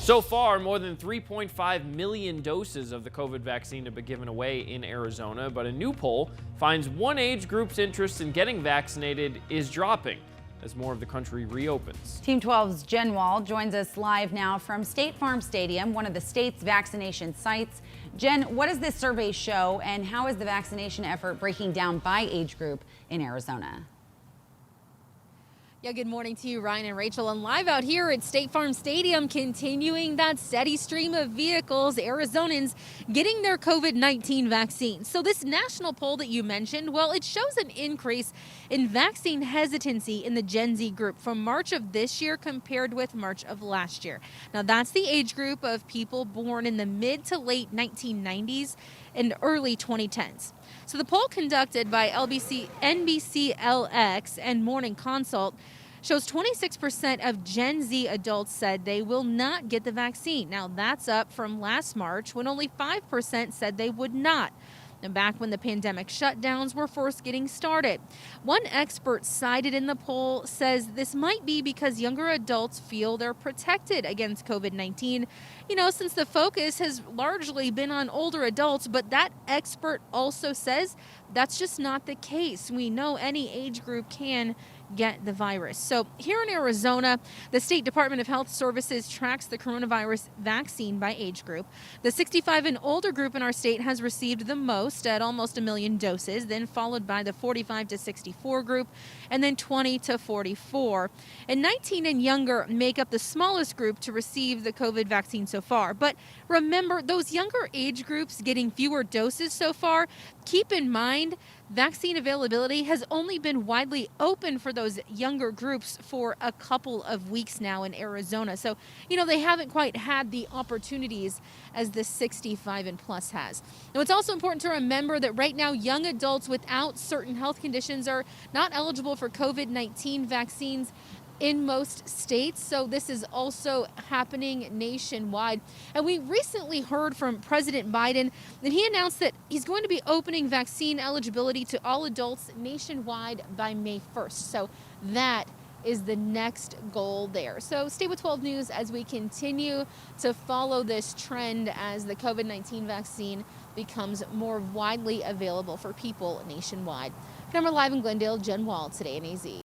So far, more than 3.5 million doses of the COVID vaccine have been given away in Arizona, but a new poll finds one age group's interest in getting vaccinated is dropping as more of the country reopens. Team 12's Jen Wahl joins us live now from State Farm Stadium, one of the state's vaccination sites. Jen, what does this survey show, and how is the vaccination effort breaking down by age group in Arizona? Yeah, good morning to you, Ryan and Rachel. And live out here at State Farm Stadium, continuing that steady stream of vehicles, Arizonans getting their COVID-19 vaccine. So this national poll that you mentioned, well, it shows an increase in vaccine hesitancy in the Gen Z group from March of this year compared with March of last year. Now, that's the age group of people born in the mid to late 1990s and early 2010s. So the poll conducted by NBCLX and Morning Consult shows 26% of Gen Z adults said they will not get the vaccine. Now, that's up from last March when only 5% said they would not. And back when the pandemic shutdowns were first getting started. One expert cited in the poll says this might be because younger adults feel they're protected against COVID-19, since the focus has largely been on older adults. But that expert also says that's just not the case. We know any age group can get the virus. So here in Arizona, the State Department of Health Services tracks the coronavirus vaccine by age group. The 65 and older group in our state has received the most at almost 1 million doses, then followed by the 45 to 64 group, and then 20 to 44. And 19 and younger make up the smallest group to receive the COVID vaccine so far. But remember, those younger age groups getting fewer doses so far, keep in mind, vaccine availability has only been widely open for those younger groups for a couple of weeks now in Arizona. So, they haven't quite had the opportunities as the 65 and plus has. Now, it's also important to remember that right now, young adults without certain health conditions are not eligible for COVID-19 vaccines in most states. So this is also happening nationwide. And we recently heard from President Biden that he announced that he's going to be opening vaccine eligibility to all adults nationwide by May 1st. So that is the next goal there. So stay with 12 News as we continue to follow this trend as the COVID-19 vaccine becomes more widely available for people nationwide. Camera live in Glendale, Jen Wahl, Today in AZ.